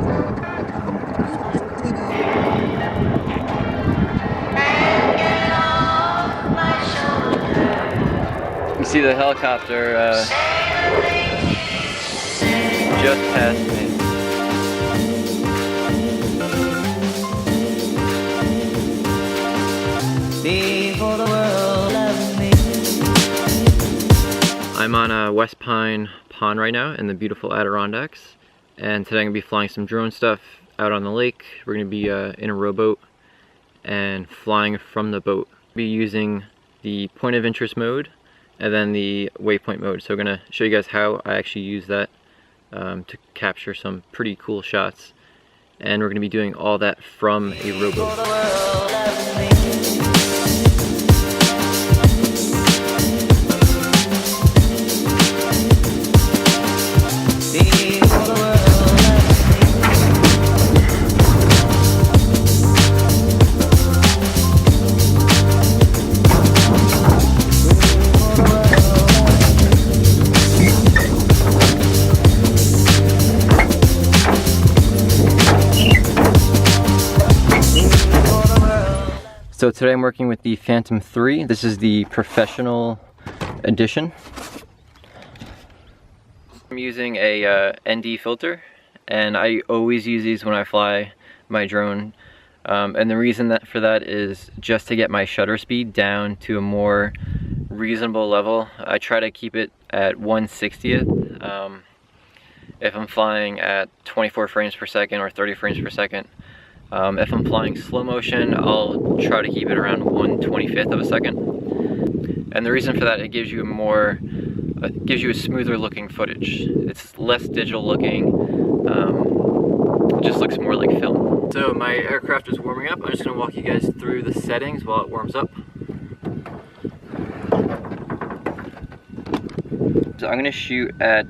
You see the helicopter just past me. Before the world loves me. I'm on West Pine Pond right now in the beautiful Adirondacks, and today I'm going to be flying some drone stuff out on the lake. We're going to be in a rowboat and flying from the boat. We'll be using the point of interest mode and then the waypoint mode. So I'm going to show you guys how I actually use that to capture some pretty cool shots. And we're going to be doing all that from a rowboat. So today I'm working with the Phantom 3. This is the professional edition. I'm using a ND filter, and I always use these when I fly my drone. And the reason for that is just to get my shutter speed down to a more reasonable level. I try to keep it at 1/60th. If I'm flying at 24 frames per second or 30 frames per second. If I'm flying slow motion, I'll try to keep it around 1/25th of a second. And the reason for that, it gives you a smoother looking footage. It's less digital looking. It just looks more like film. So my aircraft is warming up. I'm just going to walk you guys through the settings while it warms up. So I'm going to shoot at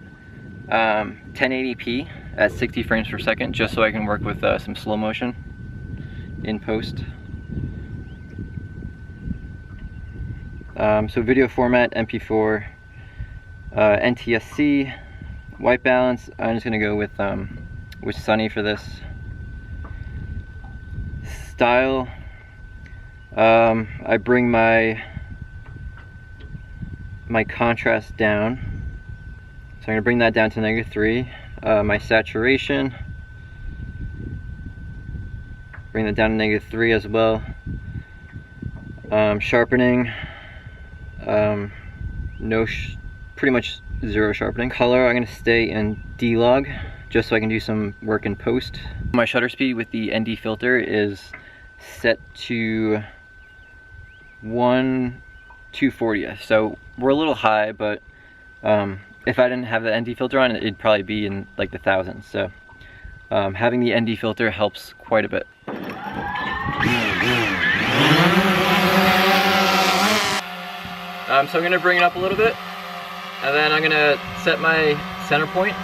1080p at 60 frames per second, just so I can work with some slow motion in post. So video format, MP4, NTSC, white balance. I'm just gonna go with Sunny for this. Style, I bring my contrast down, so I'm gonna bring that down to -3. My saturation, bring that down to -3 as well. Sharpening, pretty much zero sharpening. Color, I'm going to stay in D-Log just so I can do some work in post. My shutter speed with the ND filter is set to 1/240th, so we're a little high, but if I didn't have the ND filter on, it'd probably be in like the thousands. So having the ND filter helps quite a bit. So I'm going to bring it up a little bit, and then I'm going to set my center point,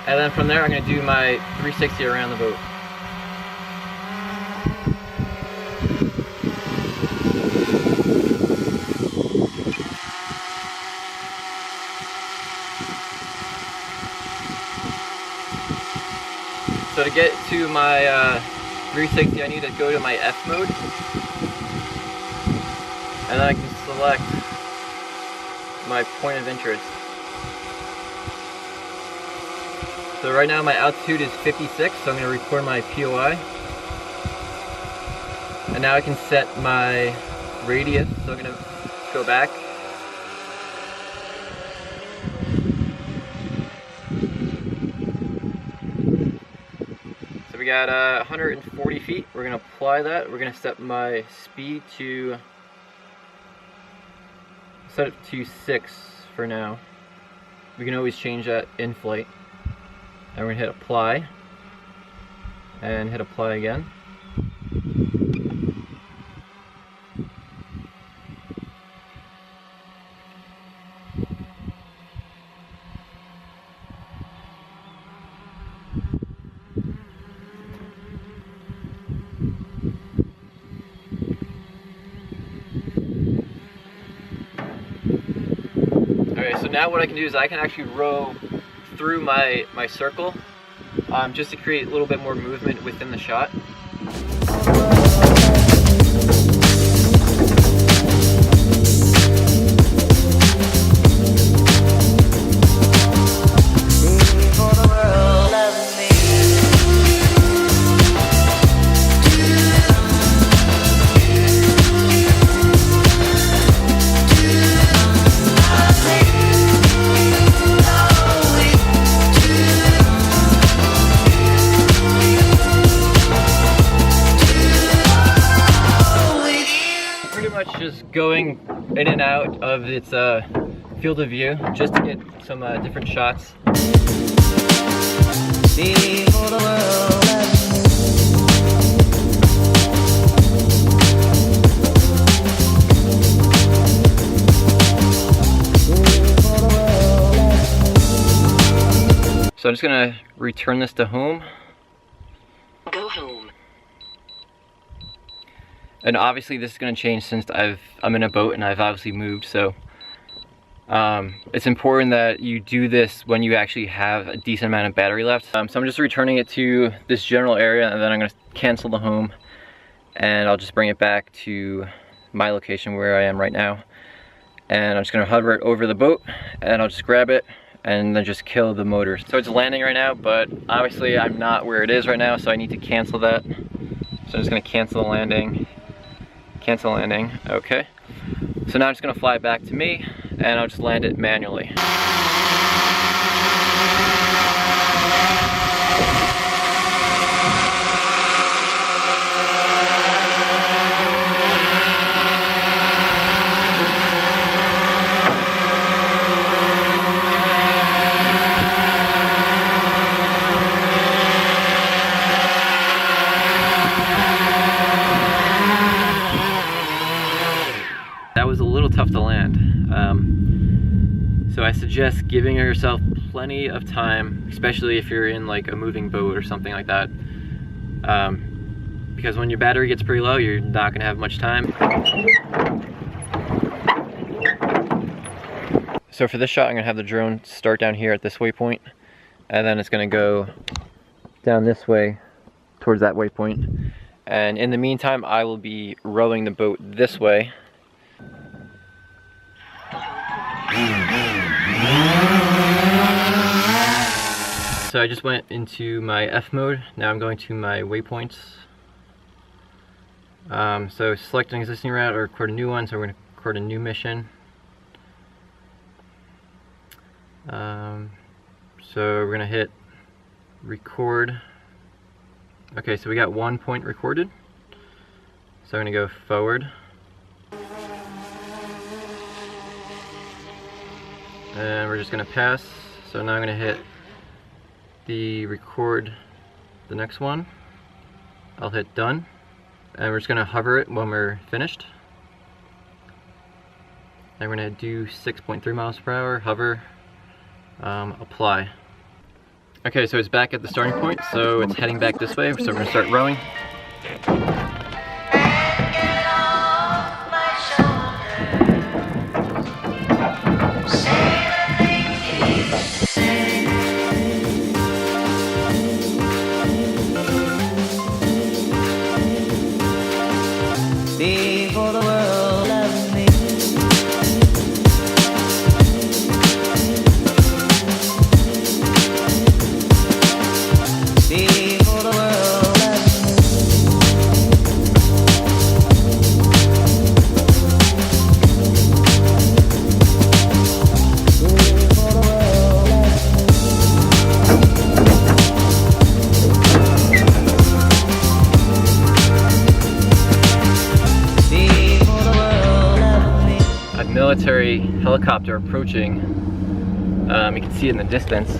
and then from there I'm going to do my 360 around the boat. So to get to my 360, I need to go to my F mode, and then I can select my point of interest. So right now my altitude is 56, so I'm going to record my POI. And now I can set my radius, so I'm going to go back. So we got 140 feet. We're going to apply that. We're going to set my speed to set it to 6 for now. We can always change that in flight. And we're going to hit apply and hit apply again. Okay, so now what I can do is I can actually row through my circle just to create a little bit more movement within the shot. Just going in and out of its field of view just to get some different shots. So I'm just gonna return this to home. Go home. And obviously this is going to change since I'm in a boat and I've obviously moved, so it's important that you do this when you actually have a decent amount of battery left. So I'm just returning it to this general area, and then I'm going to cancel the home and I'll just bring it back to my location where I am right now. And I'm just going to hover it over the boat and I'll just grab it and then just kill the motor. So it's landing right now, but obviously I'm not where it is right now, so I need to cancel that. So I'm just going to cancel the landing. Cancel landing, okay. So now I'm just gonna fly it back to me and I'll just land it manually. That was a little tough to land. So I suggest giving yourself plenty of time, especially if you're in like a moving boat or something like that. Because when your battery gets pretty low, you're not gonna have much time. So for this shot, I'm gonna have the drone start down here at this waypoint, and then it's gonna go down this way towards that waypoint. And in the meantime, I will be rowing the boat this way. So I just went into my F mode. Now I'm going to my waypoints. So select an existing route or record a new one. So we're going to record a new mission. So we're going to hit record. Okay, so we got 1 point recorded. So I'm going to go forward. And we're just going to pass. So now I'm going to hit the record the next one. I'll hit done. And we're just going to hover it when we're finished. And we're going to do 6.3 miles per hour, hover, apply. Okay, so it's back at the starting point, so it's heading back this way, so we're going to start rowing. Before the world loves me. Before the world loves me. Before the world A military helicopter approaching. You can see it in the distance.